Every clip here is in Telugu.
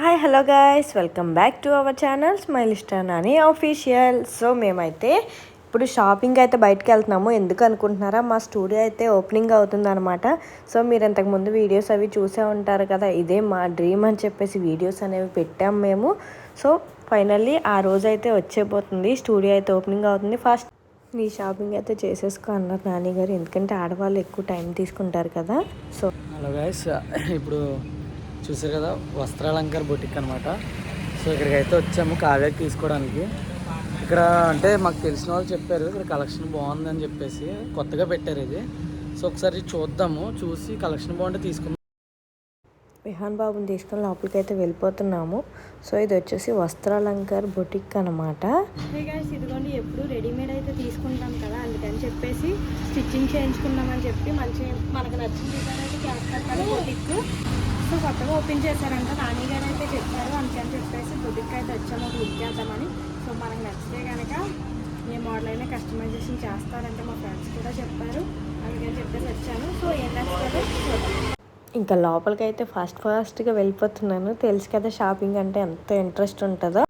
Hi hello guys, welcome back to our channel smile star Nani official. So మేమైతే ఇప్పుడు షాపింగ్ అయితే బయటకు వెళ్తున్నాము. ఎందుకు అనుకుంటున్నారా, మా స్టూడియో అయితే ఓపెనింగ్ అవుతుందన్నమాట. సో మీరు ఇంతకుముందు వీడియోస్ అవి చూసే ఉంటారు కదా, ఇదే మా డ్రీమ్ అని చెప్పేసి వీడియోస్ అనేవి పెట్టాము మేము. సో ఫైనల్లీ ఆ రోజు అయితే వచ్చేపోతుంది, స్టూడియో అయితే ఓపెనింగ్ అవుతుంది. ఫస్ట్ నీ షాపింగ్ అయితే చేసేసుకో అన్నారు నాని గారు, ఎందుకంటే ఆడవాళ్ళు ఎక్కువ టైం తీసుకుంటారు కదా. సో హలో గైస్, ఇప్పుడు చూసారు కదా వస్త్రాలంకర్ బొటిక్ అనమాట. సో ఇక్కడికి అయితే వచ్చాము కావ్యాకి తీసుకోవడానికి. ఇక్కడ అంటే మాకు తెలిసిన వాళ్ళు చెప్పారు ఇక్కడ కలెక్షన్ బాగుందని చెప్పేసి, కొత్తగా పెట్టారు ఇది. సో ఒకసారి చూద్దాము, చూసి కలెక్షన్ బాగుంటే తీసుకుందాం. విహాన్ బాబుని తీసుకొని లోపలికి అయితే వెళ్ళిపోతున్నాము. సో ఇది వచ్చేసి వస్త్రాలంకర్ బొటిక్ అనమాట. ఇదిగోండి, ఎప్పుడు రెడీమేడ్ అయితే తీసుకుంటాం కదా, అందుకని చెప్పేసి స్టిచ్చింగ్ చేయించుకుందామని చెప్పి మంచి మనకు నచ్చిన డిజైన్ అయితే చేస్తారు కదా బొటిక్. సో కొత్తగా ఓపెన్ చేశారంట, నాని గారు అయితే చెప్పారు. అందుకని చెప్పేసి బొటిక్ అయితే వచ్చాము ఒక లుక్ చేద్దామని. సో మనకు నచ్చితే కనుక ఏ మోడల్ అయినా కస్టమైజేషన్ చేస్తారంటే మా ఫ్రెండ్స్ కూడా చెప్పారు, అందుకని చెప్పేసి వచ్చాను. సో ఏం నచ్చుతుందో చూద్దాం. ఇంకా లోపలికి అయితే ఫాస్ట్గా వెళ్ళిపోతున్నాను. తెలుసు కదా షాపింగ్ అంటే ఎంత ఇంట్రెస్ట్ ఉంటుందో.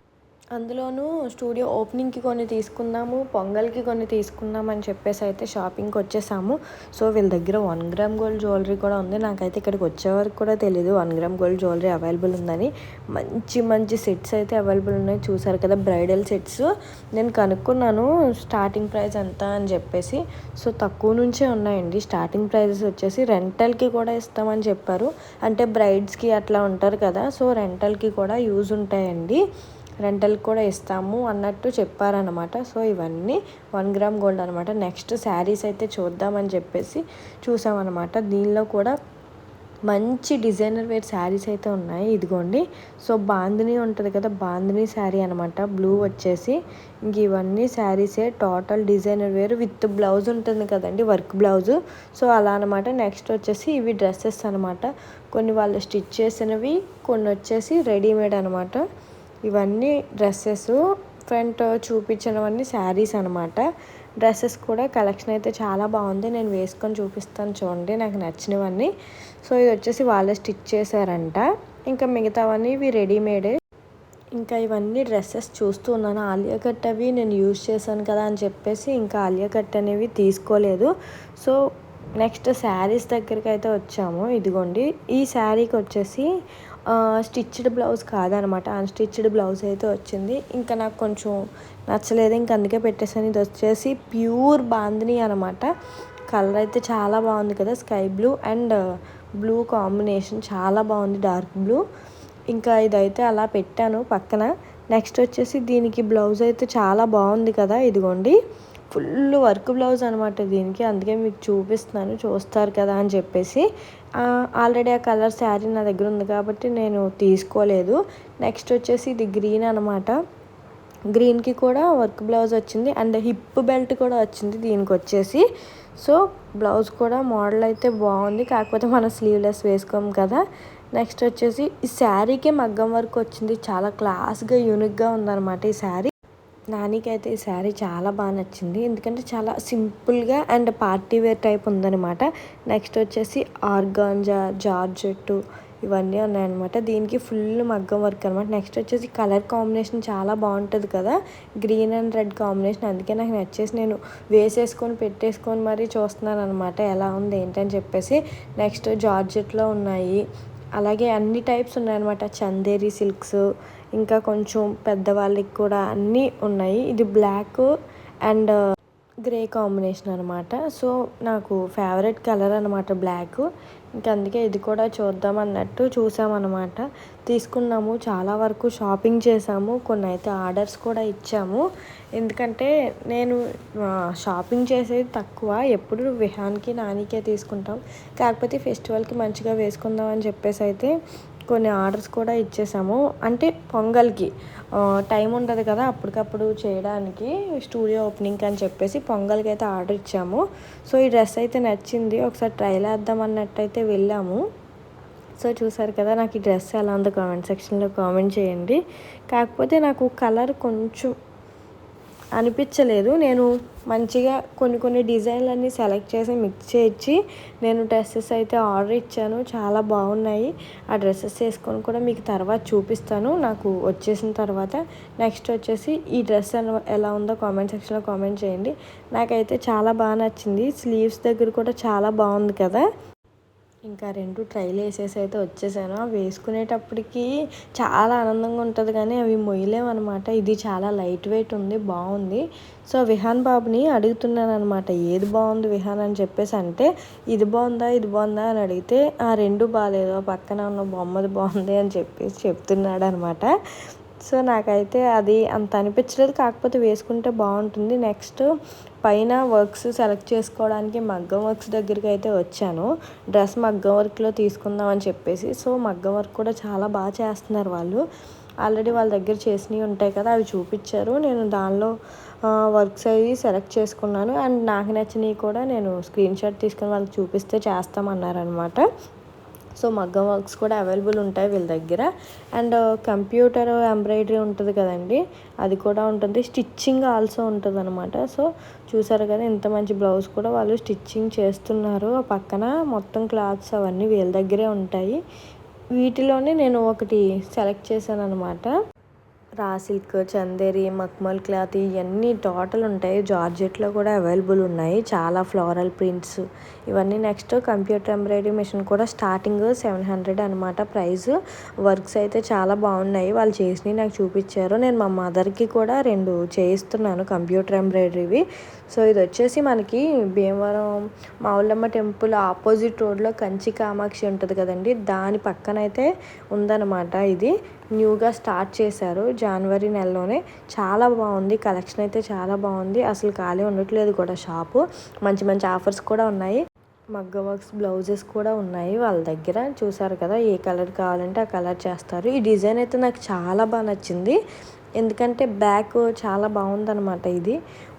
అందులోనూ స్టూడియో ఓపెనింగ్కి కొన్ని తీసుకుందాము, పొంగల్కి కొన్ని తీసుకుందాం అని చెప్పేసి అయితే షాపింగ్కి వచ్చేసాము. సో వీళ్ళ దగ్గర 1 గ్రామ్ గోల్డ్ జ్యువెలరీ కూడా ఉంది. నాకైతే ఇక్కడికి వచ్చే వరకు కూడా తెలీదు 1 గ్రామ్ గోల్డ్ జ్యువెలరీ అవైలబుల్ ఉందని. మంచి సెట్స్ అయితే అవైలబుల్ ఉన్నాయి. చూసారు కదా బ్రైడల్ సెట్స్. నేను కనుక్కున్నాను స్టార్టింగ్ ప్రైస్ ఎంత అని చెప్పేసి. సో తక్కువ నుంచే ఉన్నాయండి. స్టార్టింగ్ ప్రైజెస్ వచ్చేసి రెంటల్కి కూడా ఇస్తామని చెప్పారు. అంటే బ్రైడ్స్కి అట్లా ఉంటారు కదా, సో రెంటల్కి కూడా యూజ్ ఉంటాయండి, రెంటల్ కూడా ఇస్తాము అన్నట్టు చెప్పారనమాట. సో ఇవన్నీ 1 గ్రామ్ గోల్డ్ అనమాట. నెక్స్ట్ శారీస్ అయితే చూద్దామని చెప్పేసి చూసామన్నమాట. దీనిలో కూడా మంచి డిజైనర్ వేర్ శారీస్ అయితే ఉన్నాయి. ఇదిగోండి, సో బాందిని ఉంటుంది కదా, బాందిని శారీ అనమాట. బ్లూ వచ్చేసి ఇంక ఇవన్నీ శారీసే, total designer wear with blouse ఉంటుంది కదండి, వర్క్ బ్లౌజు. సో అలా అనమాట. నెక్స్ట్ వచ్చేసి ఇవి డ్రెస్సెస్ అనమాట. కొన్ని వాళ్ళు స్టిచ్ చేసినవి, కొన్ని వచ్చేసి రెడీమేడ్ అనమాట. ఇవన్నీ డ్రెస్సెస్, ఫ్రంట్ చూపించినవన్నీ శారీస్ అనమాట. డ్రెస్సెస్ కూడా కలెక్షన్ అయితే చాలా బాగుంది. నేను వేసుకొని చూపిస్తాను చూడండి, నాకు నచ్చినవన్నీ. సో ఇది వచ్చేసి వాళ్ళే స్టిచ్ చేశారంట. ఇంకా మిగతావన్నీ ఇవి రెడీమేడే. ఇంకా ఇవన్నీ డ్రెస్సెస్ చూస్తూ ఉన్నాను. ఆలియా కట్ అవి నేను యూజ్ చేశాను కదా అని చెప్పేసి ఇంకా ఆలియా కట్ అనేవి తీసుకోలేదు. సో నెక్స్ట్ శారీస్ దగ్గరికి అయితే వచ్చాము. ఇదిగోండి, ఈ శారీకి వచ్చేసి స్టిచ్డ్ బ్లౌజ్ కాదనమాట, అన్స్టిచ్డ్ బ్లౌజ్ అయితే వచ్చింది. ఇంకా నాకు కొంచెం నచ్చలేదు, ఇంక అందుకే పెట్టేసాను. ఇది వచ్చేసి ప్యూర్ బాందిని అనమాట. కలర్ అయితే చాలా బాగుంది కదా, sky blue and blue combination చాలా బాగుంది, డార్క్ బ్లూ. ఇంకా ఇదైతే అలా పెట్టాను పక్కన. నెక్స్ట్ వచ్చేసి దీనికి బ్లౌజ్ అయితే చాలా బాగుంది కదా, ఇదిగోండి ఫుల్ వర్క్ బ్లౌజ్ అనమాట దీనికి. అందుకే మీకు చూపిస్తున్నాను, చూస్తారు కదా అని చెప్పేసి. ఆల్రెడీ ఆ కలర్ శారీ నా దగ్గర ఉంది కాబట్టి నేను తీసుకోలేదు. నెక్స్ట్ వచ్చేసి ఇది గ్రీన్ అనమాట. గ్రీన్కి కూడా వర్క్ బ్లౌజ్ వచ్చింది అండ్ హిప్ బెల్ట్ కూడా వచ్చింది దీనికి వచ్చేసి. సో బ్లౌజ్ కూడా మోడల్ అయితే బాగుంది, కాకపోతే మనం స్లీవ్లెస్ వేసుకోము కదా. నెక్స్ట్ వచ్చేసి ఈ శారీకే మగ్గం వర్క్ వచ్చింది, చాలా క్లాస్గా యూనిక్గా ఉందన్నమాట ఈ శారీ. నానికి అయితే ఈ శారీ చాలా బాగా నచ్చింది, ఎందుకంటే చాలా సింపుల్గా అండ్ పార్టీ వేర్ టైప్ ఉందన్నమాట. నెక్స్ట్ వచ్చేసి ఆర్గాంజా, జార్జెట్టు ఇవన్నీ ఉన్నాయన్నమాట. దీనికి ఫుల్ మగ్గం వర్క్ అనమాట. నెక్స్ట్ వచ్చేసి కలర్ కాంబినేషన్ చాలా బాగుంటుంది కదా, గ్రీన్ అండ్ రెడ్ కాంబినేషన్. అందుకే నాకు నచ్చేసి నేను వేసేసుకొని పెట్టేసుకొని మరీ చూస్తున్నాను అనమాట ఎలా ఉంది ఏంటని చెప్పేసి. నెక్స్ట్ జార్జెట్లో ఉన్నాయి, అలాగే అన్ని టైప్స్ ఉన్నాయన్నమాట. చందేరి సిల్క్స్, ఇంకా కొంచెం పెద్దవాళ్ళకి కూడా అన్నీ ఉన్నాయి. ఇది బ్లాక్ అండ్ గ్రే కాంబినేషన్ అనమాట. సో నాకు ఫేవరెట్ కలర్ అనమాట బ్లాక్. ఇంకా అందుకే ఇది కూడా చూద్దాం అన్నట్టు చూసామన్నమాట. తీసుకున్నాము, చాలా వరకు షాపింగ్ చేసాము, కొన్ని అయితే ఆర్డర్స్ కూడా ఇచ్చాము. ఎందుకంటే నేను షాపింగ్ చేసేది తక్కువ, ఎప్పుడు విహాన్కి నానికే తీసుకుంటాం. కాకపోతే ఫెస్టివల్కి మంచిగా వేసుకుందాం అని చెప్పేసి అయితే కొన్ని ఆర్డర్స్ కూడా ఇచ్చేసాము. అంటే పొంగల్కి టైం ఉండదు కదా అప్పటికప్పుడు చేయడానికి, స్టూడియో ఓపెనింగ్ అని చెప్పేసి పొంగల్కి అయితే ఆర్డర్ ఇచ్చాము. సో ఈ డ్రెస్ అయితే నచ్చింది, ఒకసారి ట్రైల్ వేద్దాం అన్నట్టు అయితే వెళ్ళాము. సో చూసారు కదా, నాకు ఈ డ్రెస్ ఎలా ఉందో కామెంట్ సెక్షన్లో కామెంట్ చేయండి. కాకపోతే నాకు కలర్ కొంచెం అనిపించలేదు. నేను మంచిగా కొన్ని డిజైన్లన్నీ సెలెక్ట్ చేసి మిక్స్ చేయించి నేను డ్రెస్సెస్ అయితే ఆర్డర్ ఇచ్చాను. చాలా బాగున్నాయి. ఆ డ్రెస్సెస్ వేసుకొని కూడా మీకు తర్వాత చూపిస్తాను నాకు వచ్చేసిన తర్వాత. నెక్స్ట్ వచ్చేసి ఈ డ్రెస్ ఎలా ఉందో కామెంట్ సెక్షన్లో కామెంట్ చేయండి. నాకైతే చాలా బాగా నచ్చింది. స్లీవ్స్ దగ్గర కూడా చాలా బాగుంది కదా. ఇంకా 2 ట్రైల్ వేసేసి అయితే వచ్చేసాను. అవి వేసుకునేటప్పటికి చాలా ఆనందంగా ఉంటుంది కానీ అవి మొయ్యలేమన్నమాట. ఇది చాలా లైట్ వెయిట్ ఉంది, బాగుంది. సో విహాన్ బాబుని అడుగుతున్నాను అనమాట, ఏది బాగుంది విహాన్ అని చెప్పేసి. అంటే ఇది బాగుందా అని అడిగితే ఆ 2 బాగాలేదు, పక్కన ఉన్న బొమ్మది బాగుంది అని చెప్పేసి చెప్తున్నాడు అనమాట. సో నాకైతే అది అంత అనిపించలేదు, కాకపోతే వేసుకుంటే బాగుంటుంది. నెక్స్ట్ పైన వర్క్స్ సెలెక్ట్ చేసుకోవడానికి మగ్గం వర్క్స్ దగ్గరికి అయితే వచ్చాను. డ్రెస్ మగ్గం వర్క్లో తీసుకుందాం అని చెప్పేసి. సో మగ్గం వర్క్ కూడా చాలా బాగా చేస్తున్నారు వాళ్ళు. ఆల్రెడీ వాళ్ళ దగ్గర చేసినవి ఉంటాయి కదా, అవి చూపించారు. నేను దానిలో వర్క్స్ అవి సెలెక్ట్ చేసుకున్నాను. అండ్ నాకు నచ్చినవి కూడా నేను స్క్రీన్ షాట్ తీసుకుని వాళ్ళకి చూపిస్తే చేస్తామన్నారనమాట. సో మగ్గం వర్క్స్ కూడా అవైలబుల్ ఉంటాయి వీళ్ళ దగ్గర. అండ్ కంప్యూటర్ ఎంబ్రాయిడరీ ఉంటుంది కదండి, అది కూడా ఉంటుంది. స్టిచ్చింగ్ ఆల్సో ఉంటుంది అనమాట. సో చూసారు కదా, ఇంత మంచి బ్లౌజ్ కూడా వాళ్ళు స్టిచ్చింగ్ చేస్తున్నారు. పక్కన మొత్తం క్లాత్స్ అవన్నీ వీళ్ళ దగ్గరే ఉంటాయి. వీటిలోనే నేను ఒకటి సెలెక్ట్ చేశాను అనమాట. రా సిల్క్, చందేరి, మక్మల్ క్లాత్ ఇవన్నీ టోటల్ ఉంటాయి. జార్జెట్లో కూడా అవైలబుల్ ఉన్నాయి. చాలా ఫ్లోరల్ ప్రింట్స్ ఇవన్నీ. నెక్స్ట్ కంప్యూటర్ ఎంబ్రాయిడరీ మిషన్ కూడా స్టార్టింగ్ 700 అనమాట ప్రైస్. వర్క్స్ అయితే చాలా బాగున్నాయి. వాళ్ళు చేసినవి నాకు చూపించారు. నేను మా మదర్కి కూడా 2 చేయిస్తున్నాను కంప్యూటర్ ఎంబ్రాయిడరీవి. సో ఇది వచ్చేసి మనకి భీమవరం మావులమ్మ టెంపుల్ ఆపోజిట్ రోడ్లో కంచి కామాక్షి ఉంటుంది కదండి, దాని పక్కన అయితే ఉందన్నమాట. ఇది న్యూగా స్టార్ట్ చేశారు జనవరి నెలలోనే. చాలా బాగుంది, కలెక్షన్ అయితే చాలా బాగుంది. అసలు ఖాళీ ఉండట్లేదు కూడా షాపు. మంచి మంచి ఆఫర్స్ కూడా ఉన్నాయి. మగ్గ వర్క్స్ బ్లౌజెస్ కూడా ఉన్నాయి వాళ్ళ దగ్గర. చూసారు కదా, ఏ కలర్ కావాలంటే ఆ కలర్ చేస్తారు. ఈ డిజైన్ అయితే నాకు చాలా బాగా నచ్చింది, ఎందుకంటే బ్యాక్ చాలా బాగుందన్నమాట. ఇది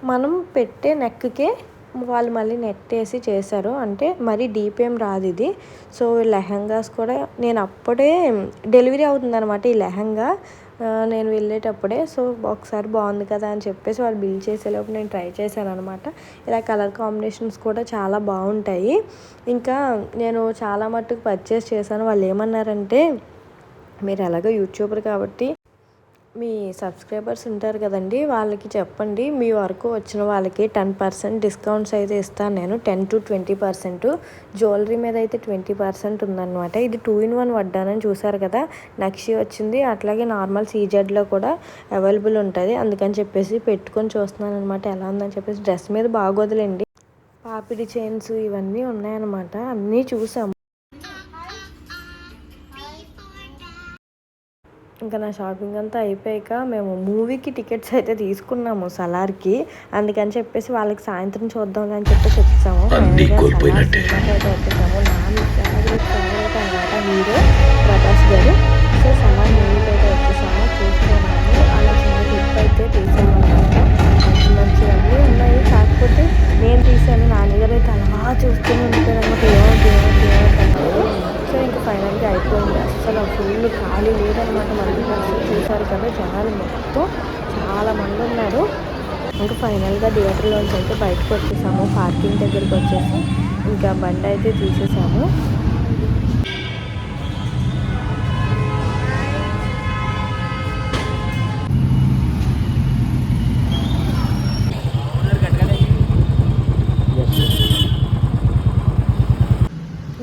మనం పెట్టే నెక్కే వాళ్ళు మళ్ళీ నెట్ వేసి చేశారు. అంటే మరీ డీప్ ఏం రాదు ఇది. సో లెహంగాస్ కూడా నేను అప్పుడే డెలివరీ అవుతుందన్నమాట ఈ లెహంగా నేను వెళ్ళేటప్పుడే. సో ఒకసారి బాగుంది కదా అని చెప్పేసి వాళ్ళు బిల్ చేసేలోపు నేను ట్రై చేశాను అనమాట. ఇలా కలర్ కాంబినేషన్స్ కూడా చాలా బాగుంటాయి. ఇంకా నేను చాలా మట్టుకు పర్చేస్ చేశాను. వాళ్ళు ఏమన్నారంటే, మీరు ఎలాగో యూట్యూబర్ కాబట్టి మీ సబ్స్క్రైబర్స్ ఉంటారు కదండి, వాళ్ళకి చెప్పండి మీ వరకు వచ్చిన వాళ్ళకి 10% డిస్కౌంట్స్ అయితే ఇస్తాను నేను. 10 to 20%. జ్యువెలరీ మీద అయితే 20% ఉందన్నమాట. ఇది 2-in-1 వడ్డానని చూసారు కదా, నక్షి వచ్చింది. అట్లాగే నార్మల్ సీజెడ్లో కూడా అవైలబుల్ ఉంటుంది. అందుకని చెప్పేసి పెట్టుకొని చూస్తున్నాను అనమాట ఎలా ఉందని చెప్పేసి. డ్రెస్ మీద బాగోదులేండి. పాపిడి చైన్స్ ఇవన్నీ ఉన్నాయన్నమాట, అన్నీ చూసాము. ఇంకా నా షాపింగ్ అంతా అయిపోయాక మేము మూవీకి టికెట్స్ అయితే తీసుకున్నాము సలార్కి. అందుకని చెప్పేసి వాళ్ళకి సాయంత్రం చూద్దాం అని చెప్పేసి వచ్చేసాము. అయితే వచ్చేసాము. ఫేవరెట్ అనమాట హీరో ప్రభాస్ గారు. సో సలార్ మూవీకి అయితే వచ్చేసాము. చూస్తున్నాము. అలా చిన్న క్లిప్ అయితే తీసామన్నమాట. మంచి మంచివన్నీ ఉన్నాయి. కాకపోతే నేను తీసాను, నాన్నగారు అయితే అలా చూస్తూనే ఉంటారు అనమాట. ఏమవుతుంది. సో ఇంకా ఫైనల్గా అయిపోయింది. అసలు ఫుల్ ఖాళీ లేదనమాట. మళ్ళీ చూసారు కదా, జనాలు మొత్తం చాలా మంది ఉన్నారు. ఇంకా ఫైనల్గా థియేటర్లోంచి అయితే బయటకు వచ్చేసాము. పార్కింగ్ దగ్గరికి వచ్చేసి ఇంకా బండి అయితే తీసేసాము.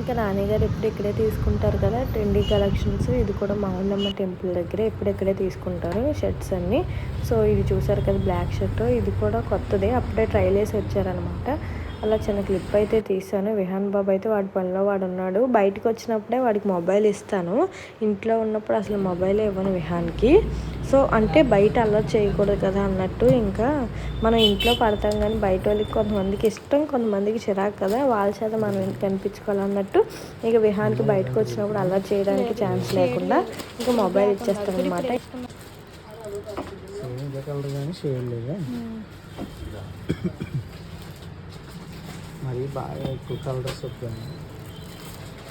ఇంకా నాన్నగారు ఎప్పుడు ఇక్కడే తీసుకుంటారు కదా ట్రెండీ కలెక్షన్స్. ఇది కూడా మావులమ్మ టెంపుల్ దగ్గరే ఎప్పుడు ఇక్కడే తీసుకుంటారు షర్ట్స్ అన్నీ. సో ఇది చూసారు కదా బ్లాక్ షర్ట్, ఇది కూడా కొత్తదే, అప్పుడే ట్రైల్ వేసి వచ్చారనమాట. అలా చిన్న క్లిప్ అయితే తీసాను. విహాన్ బాబు అయితే వాడి పనిలో వాడు ఉన్నాడు. బయటకు వచ్చినప్పుడే వాడికి మొబైల్ ఇస్తాను, ఇంట్లో ఉన్నప్పుడు అసలు మొబైలే ఇవ్వను విహాన్కి. సో అంటే బయట అల్లరి చేయకూడదు కదా అన్నట్టు. ఇంకా మనం ఇంట్లో పడతాం కానీ బయట వాళ్ళకి కొంతమందికి ఇష్టం, కొంతమందికి చిరాకు కదా, వాళ్ళ చేత మనం ఎందుకు కనిపించుకోవాలన్నట్టు. ఇక విహాన్కి బయటకు వచ్చినప్పుడు అల్లరి చేయడానికి ఛాన్స్ లేకుండా ఇంకా మొబైల్ ఇచ్చేస్తాం అనమాట. మరి బాగా ఎక్కువ కలర్స్ వచ్చాయి,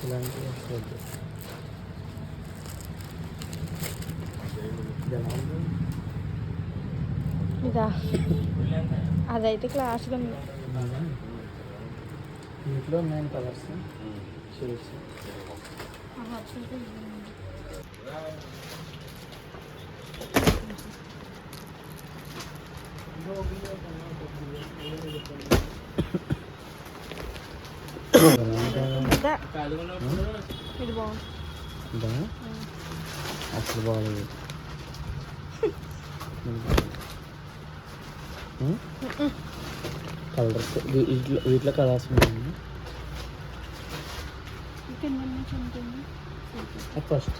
ఇలాంటివి వస్తుంది. జనాలు ఇదా అదైతే క్లాస్గా ఉంది. ఇంట్లో ఉన్నాయని కలర్స్ షేడ్స్. ఇది బాగుంది. అసలు బాగాలేదు. కలర్స్ వీటిలో కలర్స్ ఉన్నాయి. ఫస్ట్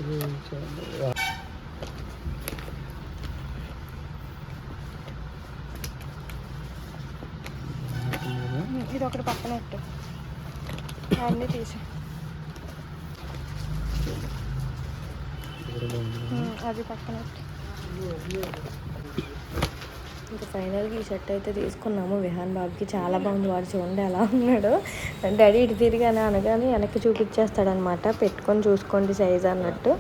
ఇది ఒకటి పక్కన పెట్టు, అన్నీ తీసి. అది పక్కన పెట్టు. ఇంకా ఫైనల్గా ఈ షర్ట్ అయితే తీసుకున్నాము విహాన్ బాబుకి. చాలా బాగుంది. వాడు చూడండి ఎలా ఉన్నాడు. డాడీ ఇటు తిరిగానే అనగానే వెనక్కి చూపించేస్తాడనమాట, పెట్టుకొని చూసుకోండి సైజ్ అన్నట్టు.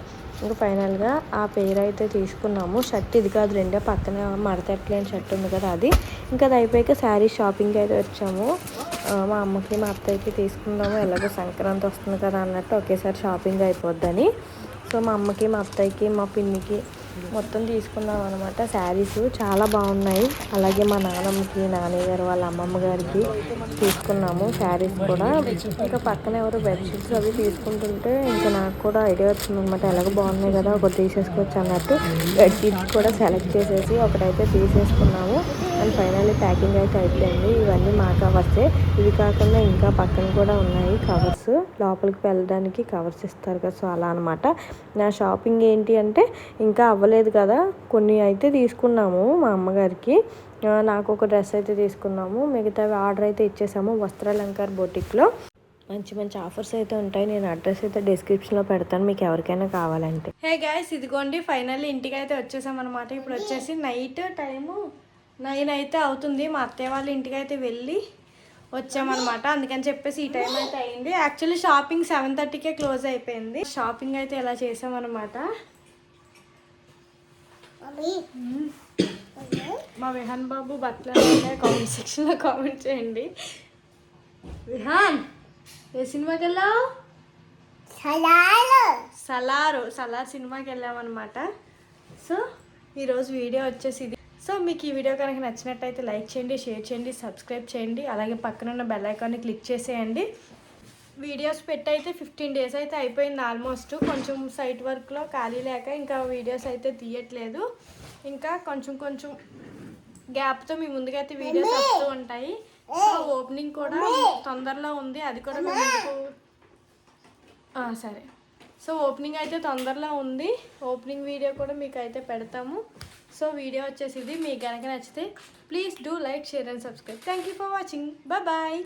ఇంకా ఫైనల్గా ఆ పేరు అయితే తీసుకున్నాము. షర్ట్ ఇది కాదు, రెండే పక్కన మడతెట్టలేని షర్ట్ ఉంది కదా అది. ఇంకా అది అయిపోయాక శారీ షాపింగ్ అయితే వచ్చాము. మా అమ్మకి మా అత్తయ్యకి తీసుకుందాము, ఎలాగో సంక్రాంతి వస్తుంది కదా అన్నట్టు ఒకేసారి షాపింగ్ అయిపోద్దని. సో మా అమ్మకి మా అత్తయ్యకి మా పిన్నికి మొత్తం తీసుకున్నాం అనమాట. శారీస్ చాలా బాగున్నాయి. అలాగే మా నాన్నమ్మకి, నాన్నయ్య గారు వాళ్ళ అమ్మమ్మ గారికి తీసుకున్నాము శారీస్ కూడా. ఇంకా పక్కన ఎవరు బెడ్షీట్స్ అవి తీసుకుంటుంటే ఇంకా నాకు కూడా ఐడియా వచ్చింది అనమాట, ఎలాగో బాగున్నాయి కదా ఒకటి తీసేసుకోవచ్చు అన్నట్టు. బెడ్షీట్స్ కూడా సెలెక్ట్ చేసేసి ఒకటైతే తీసేసుకున్నాము. అండ్ ఫైనల్లీ ప్యాకింగ్ అయితే అయిపోయింది. ఇవన్నీ మా కవర్సే. ఇవి కాకుండా ఇంకా పక్కన కూడా ఉన్నాయి కవర్స్, లోపలికి వెళ్ళడానికి కవర్స్ ఇస్తారు కదా, సో అలా అనమాట. నా షాపింగ్ ఏంటి అంటే ఇంకా అవ్వలేదు కదా, కొన్ని అయితే తీసుకున్నాము మా అమ్మగారికి. నాకు ఒక డ్రెస్ అయితే తీసుకున్నాము, మిగతావి ఆర్డర్ అయితే ఇచ్చేసాము వస్త్రాలంకార్ బొటిక్లో. మంచి మంచి ఆఫర్స్ అయితే ఉంటాయి. నేను అడ్రస్ అయితే డిస్క్రిప్షన్లో పెడతాను మీకు ఎవరికైనా కావాలంటే. హే గైస్, ఇదిగోండి ఫైనల్లీ ఇంటికి అయితే వచ్చేసామన్నమాట. ఇప్పుడు వచ్చేసి నైట్ టైము 9 అయితే అవుతుంది. మా అత్తయ్య వాళ్ళ ఇంటికి అయితే వెళ్ళి వచ్చామన్నమాట. అందుకని చెప్పేసి ఈ టైం అయితే అయింది. యాక్చువల్లీ షాపింగ్ 7:30కే క్లోజ్ అయిపోయింది. షాపింగ్ అయితే ఇలా చేసామన్నమాట. మా విహాన్ బాబు బట్టలు కామెంట్ సెక్షన్లో కామెంట్ చేయండి. విహాన్, ఏ సినిమాకి వెళ్ళావు? సలార్ సినిమాకి వెళ్ళామన్నమాట. సో ఈరోజు వీడియో వచ్చేసి ఇది. సో మీకు ఈ వీడియో కనుక నచ్చినట్టయితే లైక్ చేయండి, షేర్ చేయండి, సబ్స్క్రైబ్ చేయండి. అలాగే పక్కన ఉన్న బెల్ ఐకాన్ని క్లిక్ చేసేయండి. వీడియోస్ పెట్టి అయితే 15 days అయితే అయిపోయింది ఆల్మోస్ట్. కొంచెం సైట్ వర్క్లో ఖాళీ లేక ఇంకా వీడియోస్ అయితే తీయట్లేదు. ఇంకా కొంచెం గ్యాప్తో మీ ముందుకైతే వీడియోస్ వస్తూ ఉంటాయి. సో ఓపెనింగ్ కూడా తొందరలో ఉంది, అది కూడా మీ ముందుకు సరే. సో ఓపెనింగ్ అయితే తొందరలో ఉంది, ఓపెనింగ్ వీడియో కూడా మీకు అయితే పెడతాము. సో వీడియో వచ్చేసి ఇది. మీకు కనుక నచ్చితే please do like, share and subscribe. Thank you for watching. Bye.